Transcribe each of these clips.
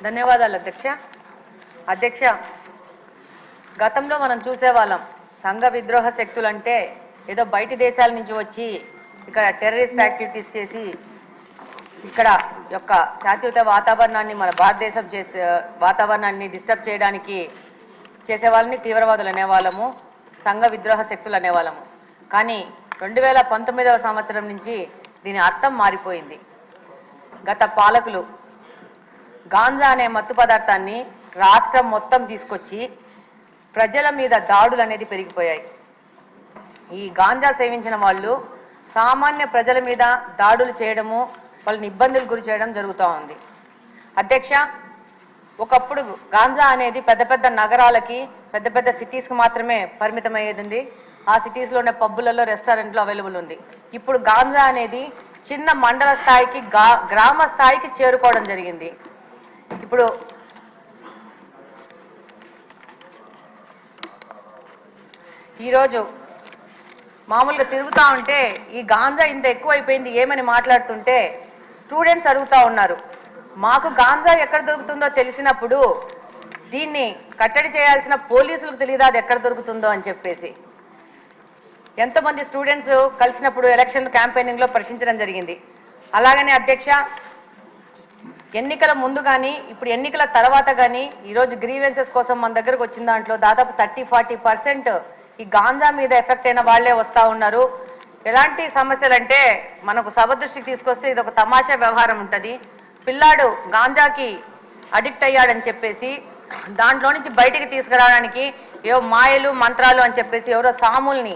ధన్యవాదాలు అధ్యక్ష. అధ్యక్ష, గతంలో మనం చూసేవాళ్ళం సంఘ విద్రోహ శక్తులు అంటే ఏదో బయటి దేశాల నుంచి వచ్చి ఇక్కడ టెర్రరిస్ట్ యాక్టివిటీస్ చేసి ఇక్కడ యొక్క శాశ్వత వాతావరణాన్ని మన భారతదేశం వాతావరణాన్ని డిస్టర్బ్ చేయడానికి చేసే వాళ్ళని తీవ్రవాదులు అనేవాళ్ళము, సంఘ విద్రోహ శక్తులు అనేవాళ్ళము. కానీ 2019వ సంవత్సరం నుంచి దీని అర్థం మారిపోయింది. గత పాలకులు గాంజా అనే మత్తు పదార్థాన్ని రాష్ట్రం మొత్తం తీసుకొచ్చి ప్రజల మీద దాడులు అనేది పెరిగిపోయాయి. ఈ గాంజా సేవించిన వాళ్ళు సామాన్య ప్రజల మీద దాడులు చేయడము, వాళ్ళని ఇబ్బందులు గురి చేయడం జరుగుతూ ఉంది. అధ్యక్ష, ఒకప్పుడు గాంజా అనేది పెద్ద పెద్ద నగరాలకి, పెద్ద పెద్ద సిటీస్కి మాత్రమే పరిమితమయ్యేది. ఆ సిటీస్లోనే పబ్బులలో, రెస్టారెంట్లో అవైలబుల్ ఉంది. ఇప్పుడు గాంజా అనేది చిన్న మండల స్థాయికి, గ్రామ స్థాయికి చేరుకోవడం జరిగింది. ఇప్పుడు ఈరోజు మామూలుగా తిరుగుతూ ఉంటే ఈ గాంజా ఇంత ఎక్కువైపోయింది ఏమని మాట్లాడుతుంటే స్టూడెంట్స్ అడుగుతూ ఉన్నారు, మాకు గాంజా ఎక్కడ దొరుకుతుందో తెలిసినప్పుడు దీన్ని కట్టడి చేయాల్సిన పోలీసులకు తెలియదా అది ఎక్కడ దొరుకుతుందో అని చెప్పేసి. ఎంతోమంది స్టూడెంట్స్ కలిసినప్పుడు ఎలక్షన్ క్యాంపెయినింగ్లో ప్రశ్నించడం జరిగింది. అలాగనే అధ్యక్ష, ఎన్నికల ముందు కానీ ఇప్పుడు ఎన్నికల తర్వాత కానీ ఈరోజు గ్రీవెన్సెస్ కోసం మన దగ్గరకు వచ్చిన దాంట్లో దాదాపు 30-40% ఈ గాంజా మీద ఎఫెక్ట్ అయిన వాళ్లే వస్తూ ఉన్నారు. ఎలాంటి సమస్యలు అంటే మనకు సభ దృష్టికి తీసుకొస్తే ఇది ఒక తమాషా వ్యవహారం ఉంటుంది. పిల్లాడు గాంజాకి అడిక్ట్ అయ్యాడని చెప్పేసి దాంట్లో నుంచి బయటికి తీసుకురావడానికి ఏవో మాయలు మంత్రాలు అని చెప్పేసి ఎవరో సాముల్ని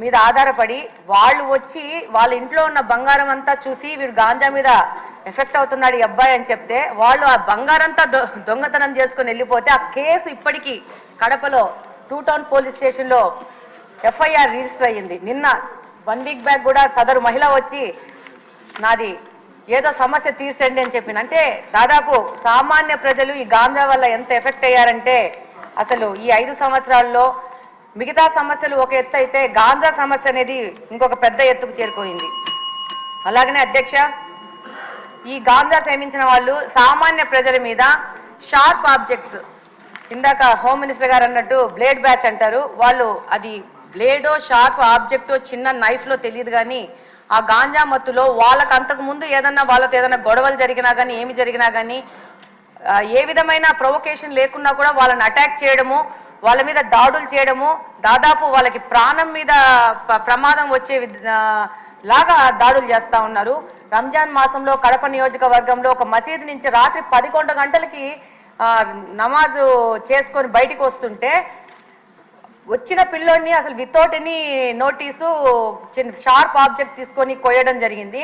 మీద ఆధారపడి వాళ్ళు వచ్చి వాళ్ళ ఇంట్లో ఉన్న బంగారం అంతా చూసి వీడు గాంజా మీద ఎఫెక్ట్ అవుతున్నాడు ఈ అబ్బాయి అని చెప్తే వాళ్ళు ఆ బంగారంతా దొంగతనం చేసుకుని వెళ్ళిపోతే ఆ కేసు ఇప్పటికీ కడపలో 2 టౌన్ పోలీస్ స్టేషన్లో FIR రిజిస్టర్ అయ్యింది. నిన్న 1 వీక్ బ్యాక్ కూడా సదరు మహిళ వచ్చి నాది ఏదో సమస్య తీర్చండి అని చెప్పింది. అంటే దాదాపు సామాన్య ప్రజలు ఈ గాంజా వల్ల ఎంత ఎఫెక్ట్ అయ్యారంటే అసలు ఈ 5 సంవత్సరాల్లో మిగతా సమస్యలు ఒక ఎత్తు అయితే గాంజా సమస్య అనేది ఇంకొక పెద్ద ఎత్తుకు చేరుకోయింది. అలాగనే అధ్యక్ష, ఈ గాంజా సేవించిన వాళ్ళు సామాన్య ప్రజల మీద షార్ప్ ఆబ్జెక్ట్స్, ఇందాక హోమ్ మినిస్టర్ గారు అన్నట్టు బ్లేడ్ బ్యాచ్ అంటారు, వాళ్ళు అది బ్లేడో షార్ప్ ఆబ్జెక్టో చిన్న నైఫ్లో తెలియదు కానీ ఆ గాంజా మత్తులో వాళ్ళకు అంతకు ముందు వాళ్ళతో ఏదైనా గొడవలు జరిగినా కానీ ఏమి జరిగినా కానీ ఏ విధమైన ప్రొవొకేషన్ లేకున్నా కూడా వాళ్ళని అటాక్ చేయడము, వాళ్ళ మీద దాడులు చేయడము, దాదాపు వాళ్ళకి ప్రాణం మీద ప్రమాదం వచ్చే లాగా దాడులు చేస్తూ ఉన్నారు. రంజాన్ మాసంలో కడప నియోజకవర్గంలో ఒక మసీదు నుంచి రాత్రి 11 గంటలకి నమాజు చేసుకొని బయటికి వస్తుంటే వచ్చిన పిల్లోడిని అసలు without any notice sharp object తీసుకొని కొయ్యడం జరిగింది.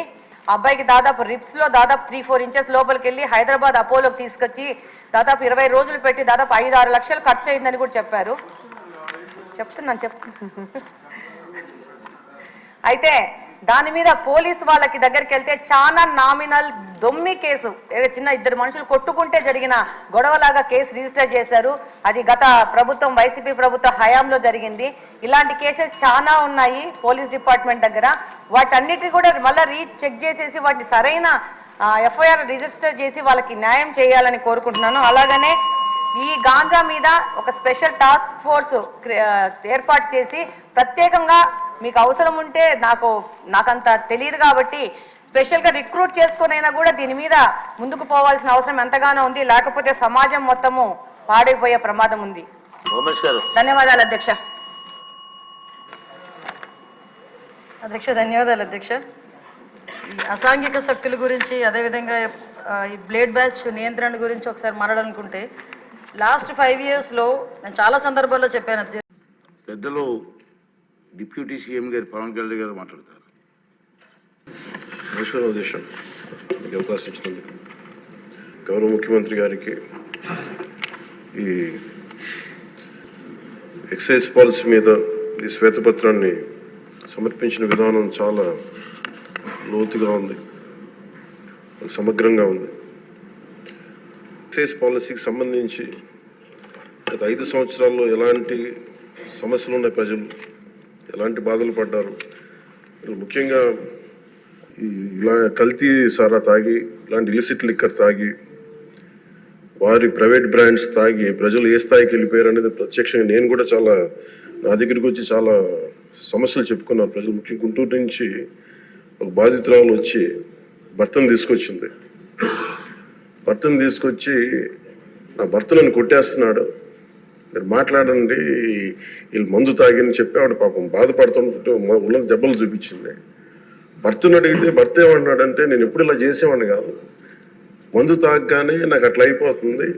అబ్బాయికి దాదాపు రిప్స్లో దాదాపు 3-4 ఇంచెస్ లోపలికి వెళ్ళి హైదరాబాద్ అపోలోకి తీసుకొచ్చి దాదాపు 20 రోజులు పెట్టి దాదాపు 5-6 లక్షలు ఖర్చు అయిందని కూడా చెప్పారు. చెప్తున్నాను. అయితే దాని మీద పోలీసు వాళ్ళకి దగ్గరికి వెళ్తే చాలా నామినల్ దొమ్మి కేసు, చిన్న 2 మనుషులు కొట్టుకుంటే జరిగిన గొడవలాగా కేసు రిజిస్టర్ చేశారు. అది గత ప్రభుత్వం వైసీపీ ప్రభుత్వ హయాంలో జరిగింది. ఇలాంటి కేసెస్ చాలా ఉన్నాయి పోలీస్ డిపార్ట్మెంట్ దగ్గర. వాటన్నిటి కూడా మళ్ళీ చెక్ చేసేసి వాటిని సరైన FIR రిజిస్టర్ చేసి వాళ్ళకి న్యాయం చేయాలని కోరుకుంటున్నాను. అలాగనే ఈ గాంజా మీద ఒక స్పెషల్ టాస్క్ ఫోర్స్ ఏర్పాటు చేసి ప్రత్యేకంగా మీకు అవసరం ఉంటే నాకంత తెలియదు కాబట్టి స్పెషల్గా రిక్రూట్ చేసుకునైనా కూడా దీని మీద ముందుకు పోవాల్సిన అవసరం ఎంతగానో ఉంది. లేకపోతే సమాజం మొత్తము పాడైపోయే ప్రమాదం ఉంది. ధన్యవాదాలు అధ్యక్ష. ధన్యవాదాలు అధ్యక్ష. ఈ అసాంఘిక శక్తుల గురించి అదేవిధంగా ఈ బ్లేడ్ బ్యాచ్ నియంత్రణ గురించి ఒకసారి మాట్లాడాలనుకుంటే లాస్ట్ 5 ఇయర్స్లో నేను చాలా సందర్భాల్లో చెప్పాను. పెద్దలు డిప్యూటీ సీఎం గారు పవన్ కళ్యాణ్ గారు మాట్లాడతారు. నమస్కారం అధ్యక్ష, మీకు అవకాశం ఇచ్చినందుకు గౌరవ ముఖ్యమంత్రి గారికి ఈ ఎక్సైజ్ పాలసీ మీద ఈ శ్వేతపత్రాన్ని సమర్పించిన విధానం చాలా లోతుగా ఉంది, సమగ్రంగా ఉంది. ఎక్సైజ్ పాలసీకి సంబంధించి గత 5 సంవత్సరాల్లో ఎలాంటి సమస్యలు ఉన్నాయి, ప్రజలు ఎలాంటి బాధలు పడ్డారు, ముఖ్యంగా ఇలా కల్తీ సారా తాగి, ఇలాంటి ఇలిసిట్ లిక్కర్ తాగి, వారి ప్రైవేట్ బ్రాండ్స్ తాగి ప్రజలు ఏ స్థాయికి వెళ్ళిపోయారు అనేది ప్రత్యక్షంగా నేను కూడా చాలా నా దగ్గరికి వచ్చి చాలా సమస్యలు చెప్పుకున్నారు ప్రజలు. ముఖ్యంగా గుంటూరు నుంచి ఒక బాధితురాలు వచ్చి భర్తను తీసుకొచ్చింది. భర్తను తీసుకొచ్చి నా భర్త నన్ను కొట్టేస్తున్నాడు, మీరు మాట్లాడండి, వీళ్ళు మందు తాగిని చెప్పి ఆవిడ పాపం బాధపడుతుంటే ఉన్న దెబ్బలు చూపించింది. భర్తను అడిగితే భర్త ఏమన్నాడంటే, నేను ఎప్పుడు ఇలా చేసేవాడిని కాదు, మందు తాగగానే నాకు అట్లా అయిపోతుంది,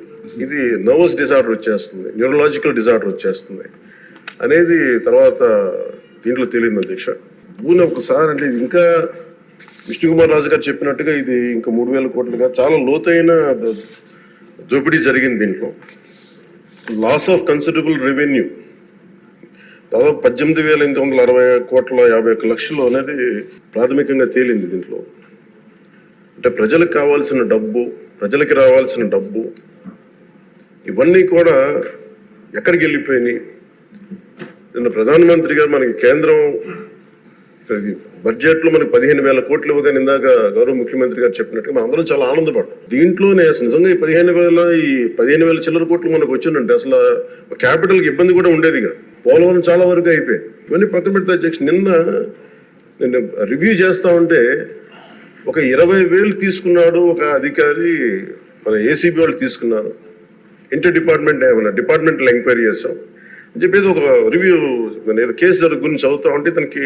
ఇది నర్వస్ డిజార్డర్ వచ్చేస్తుంది, న్యూరలాజికల్ డిజార్డర్ వచ్చేస్తుంది అనేది తర్వాత దీంట్లో తెలియదు అధ్యక్ష. భూమి ఒకసారి అంటే ఇంకా విష్ణుకుమార్ రాజు గారు చెప్పినట్టుగా ఇది ఇంకా 3,000 కోట్లుగా చాలా లోతైన దోపిడీ జరిగింది. దీంట్లో లాస్ ఆఫ్ కన్సిడరబుల్ రెవెన్యూ దాదాపు 18,860 కోట్ల 51 లక్షలు అనేది ప్రాథమికంగా తేలింది. దీంట్లో అంటే ప్రజలకు కావాల్సిన డబ్బు, ప్రజలకి రావాల్సిన డబ్బు ఇవన్నీ కూడా ఎక్కడికి వెళ్ళిపోయినాయి. నిన్న ప్రధానమంత్రి గారు మనకి కేంద్రం బడ్జెట్లో మనకి 15,000 కోట్లు ఇవ్వగానే ఇందాక గౌరవ ముఖ్యమంత్రి గారు చెప్పినట్టుగా మనం అందరం చాలా ఆనందపడ్డాం. దీంట్లోనే నిజంగా ఈ 15,000 చిల్లర కోట్లు మనకు వచ్చిందంటే అసలు క్యాపిటల్కి ఇబ్బంది కూడా ఉండేది కాదు. పోలవరం చాలా వరకు అయిపోయింది. ఇవన్నీ పక్కన పెడితే అధ్యక్ష, నిన్న రివ్యూ చేస్తా ఉంటే ఒక 20,000 తీసుకున్నాడు ఒక అధికారి, మన ఏసీబీ వాళ్ళు తీసుకున్నారు, ఇంటర్ డిపార్ట్మెంటల్ ఎంక్వైరీ చేస్తాం అని చెప్పేసి ఒక రివ్యూ ఏదో కేసు గురించి చదువుతా ఉంటే తనకి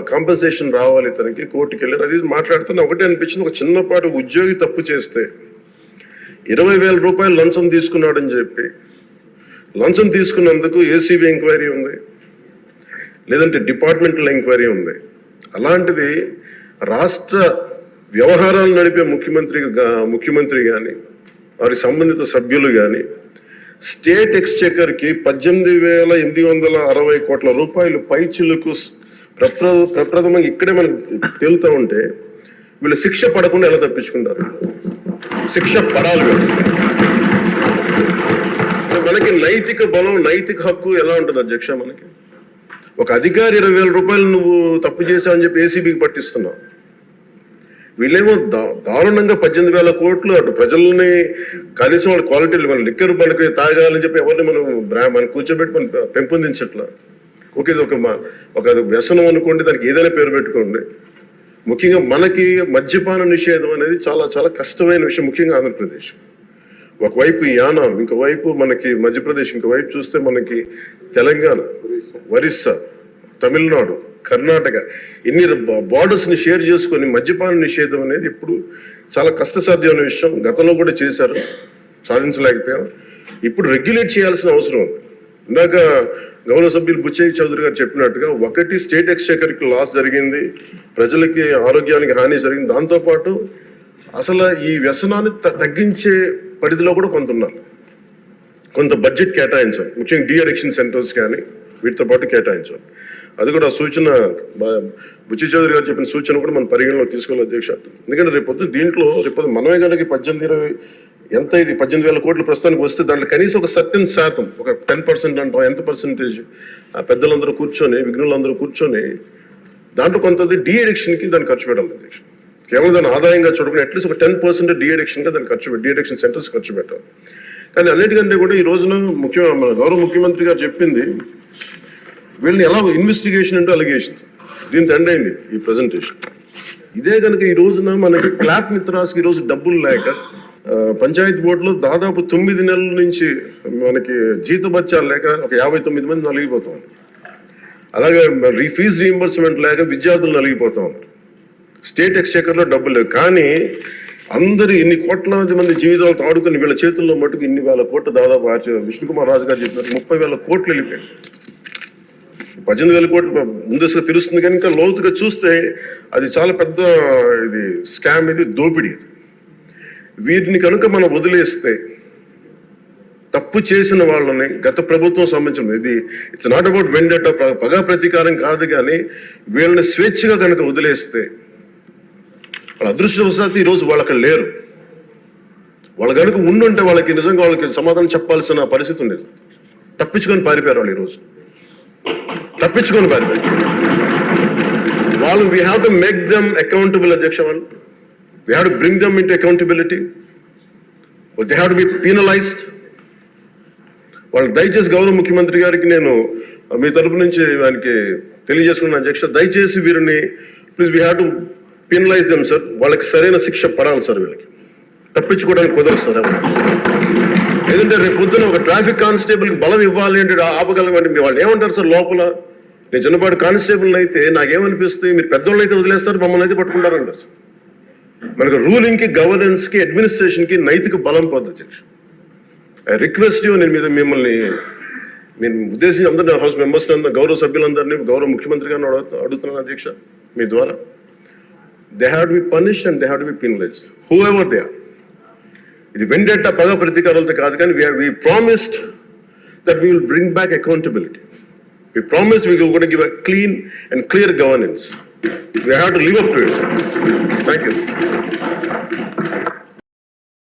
కాంపెన్సేషన్ రావాలి, తనకి కోర్టుకి వెళ్ళారు. అది మాట్లాడుతున్నా ఒకటే అనిపించింది, ఒక చిన్నపాటి ఉద్యోగి తప్పు చేస్తే 20,000 రూపాయలు లంచం తీసుకున్నాడని చెప్పి లంచం తీసుకున్నందుకు ఏసీబీ ఎంక్వైరీ ఉంది, లేదంటే డిపార్ట్మెంటల్ ఎంక్వైరీ ఉంది. అలాంటిది రాష్ట్ర వ్యవహారాలు నడిపే ముఖ్యమంత్రి కానీ వారి సంబంధిత సభ్యులు కానీ స్టేట్ ఎక్స్చెకర్కి 18,860 కోట్ల రూపాయలు పైచిలకు ప్రప్రథమంగా ఇక్కడే మనకు తేలుతూ ఉంటే వీళ్ళు శిక్ష పడకుండా ఎలా తప్పించుకుంటారు? శిక్ష పడాలి. మనకి నైతిక బలం, నైతిక హక్కు ఎలా ఉంటుంది అధ్యక్ష? మనకి ఒక అధికారి 20,000 రూపాయలు నువ్వు తప్పు చేసావని చెప్పి ఏసీబీకి పట్టిస్తున్నావు. వీళ్ళేమో దారుణంగా 18,000 కోట్లు అటు ప్రజల్ని కనీసం వాళ్ళ క్వాలిటీలు మన లిక్కర్ మనకి తాగాలని చెప్పి ఎవరిని మనం కూర్చోబెట్టి మనం పెంపొందించట్లా. ఓకే, ఒక వ్యసనం అనుకోండి, దానికి ఏదైనా పేరు పెట్టుకోండి. ముఖ్యంగా మనకి మద్యపాన నిషేధం అనేది చాలా చాలా కష్టమైన విషయం, ముఖ్యంగా ఆంధ్రప్రదేశ్. ఒకవైపు యానాం, ఇంకోవైపు మనకి మధ్యప్రదేశ్, ఇంకోవైపు చూస్తే మనకి తెలంగాణ, ఒరిస్సా, తమిళనాడు, కర్ణాటక, ఇన్ని బార్డర్స్ని షేర్ చేసుకొని మద్యపాన నిషేధం అనేది ఇప్పుడు చాలా కష్టసాధ్యమైన విషయం. గతంలో కూడా చేశారు, సాధించలేకపోయాం. ఇప్పుడు రెగ్యులేట్ చేయాల్సిన అవసరం ఉంది. ఇందాక గౌరవ సభ్యులు బుచ్చయ్య చౌదరి గారు చెప్పినట్టుగా ఒకటి స్టేట్ ఎక్స్చెకర్కి లాస్ జరిగింది, ప్రజలకి ఆరోగ్యానికి హాని జరిగింది. దాంతోపాటు అసలు ఈ వ్యసనాన్ని తగ్గించే పరిధిలో కూడా కొంత ఉన్నారు, కొంత బడ్జెట్ కేటాయించాలి. ముఖ్యంగా డీ అడిక్షన్ సెంటర్స్ కానీ వీటితో పాటు కేటాయించాలి. అది కూడా సూచన బుచ్చయ్య చౌదరి గారు చెప్పిన సూచన కూడా మనం పరిగణలోకి తీసుకోవాలి అధ్యక్ష. ఎందుకంటే రేపొద్దు దీంట్లో మనమే కనుక 18,20 ఎంత ఇది 18,000 కోట్లు ప్రస్తుతానికి వస్తే దాంట్లో కనీసం ఒక సర్టెన్ శాతం, ఒక 10% అంటాం, ఎంత పర్సెంటేజ్ పెద్దలందరూ కూర్చొని, విఘ్నులందరూ కూర్చొని దాంట్లో కొంత డీ అడిక్షన్కి దాన్ని ఖర్చు పెట్టాలి అధ్యక్ష. కేవలం దాన్ని ఆదాయంగా చూడకుండా అట్లీస్ట్ ఒక 10% డీ అడిక్షన్గా దాన్ని డీ అడిక్షన్ సెంటర్స్ ఖర్చు పెట్టాలి. కానీ అన్నిటికంటే కూడా ఈ రోజున మన గౌరవ ముఖ్యమంత్రి గారు చెప్పింది, వీళ్ళని ఎలా ఇన్వెస్టిగేషన్ అంటే అలిగేషన్స్, దీంతో ఎండ్ అయింది ఈ ప్రజెంటేషన్. ఇదే కనుక ఈ రోజున మనకి క్లాప్ మిత్రాస్కి ఈరోజు డబ్బులు లేక పంచాయతీ బోర్డులో దాదాపు 9 నెలల నుంచి మనకి జీతభత్యాలు లేక ఒక 59 మంది నలిగిపోతాం. అలాగే ఫీజు రీయింబర్స్మెంట్ లేక విద్యార్థులు నలిగిపోతా ఉన్నారు. స్టేట్ ఎక్స్చెకర్లో డబ్బులు లేవు. కానీ అందరూ ఇన్ని కోట్లాది మంది జీవితాలతో ఆడుకుని వీళ్ళ చేతుల్లో మటుకు ఇన్ని వేల కోట్లు, దాదాపు విష్ణుకుమార్ రాజు గారు చెప్పినట్టు 30,000 కోట్లు వెళ్ళిపోయాయి. 18,000 కోట్లు ముందస్తుగా తెలుస్తుంది, కానీ ఇంకా లోతుగా చూస్తే అది చాలా పెద్ద ఇది స్కామ్, ఇది దోపిడీ. వీటిని కనుక మనం వదిలేస్తే తప్పు చేసిన వాళ్ళని గత ప్రభుత్వం సంబంధించిన ఇది ఇట్స్ నాట్ అబౌట్ వెండెటా, పగా ప్రతీకారం కాదు, కానీ వీళ్ళని స్వేచ్ఛగా కనుక వదిలేస్తే వాళ్ళ అదృష్టవశాత్తు ఈరోజు వాళ్ళు అక్కడ లేరు. వాళ్ళు కనుక ఉండుంటే వాళ్ళకి నిజంగా వాళ్ళకి సమాధానం చెప్పాల్సిన పరిస్థితి ఉండేది. తప్పించుకొని పారిపోయారు వాళ్ళు. ఈరోజు తప్పించుకొని పారిపోయారు. వాళ్ళు we have to make them accountable అధ్యక్ష. వాళ్ళు we have to bring them in to accountability. They have to be penalised. వాళ్ళు దయచేసి గౌరవ ముఖ్యమంత్రి గారికి నేను మీ తరపు నుంచి ఆయనకి తెలియజేస్తున్నాను అధ్యక్ష, దయచేసి వీరిని please we have to penalise them sir. వాళ్ళకి సరైన శిక్ష పడాలి సార్. వీళ్ళకి తప్పించుకోవడానికి కుదరదు సార్. ఏదంటే రేపు పొద్దున ఒక ట్రాఫిక్ కానిస్టేబుల్కి బలం ఇవ్వాలి అంటే ఆపగలమంటే వాళ్ళు ఏమంటారు సార్ లోపల? నేను చిన్నపాటి కానిస్టేబుల్ అయితే నాకేమనిపిస్తుంది, మీరు పెద్దోళ్ళు అయితే వదిలేస్తారు, మమ్మల్ని అయితే పట్టుకుంటారంటారు సార్. మనకు రూలింగ్కి, గవర్నెన్స్కి, అడ్మినిస్ట్రేషన్కి నైతిక బలం పొంది అధ్యక్ష. ఐ రిక్వెస్ట్ యూ, నేను మిమ్మల్ని నేను ఉద్దేశించి అందరినీ హౌస్ మెంబర్స్ గౌరవ సభ్యులందరినీ గౌరవ ముఖ్యమంత్రి గారిని అడుగుతున్నాను అధ్యక్ష మీ ద్వారా. They have to be punished and they have to be penalised whoever they are. ఇది వెండెట్టా పగ ప్రతీకారాలతో కాదు, కానీ we promised that we will bring back accountability. We promised we were going to give a clean and clear governance. We have to live up to it. Thank you.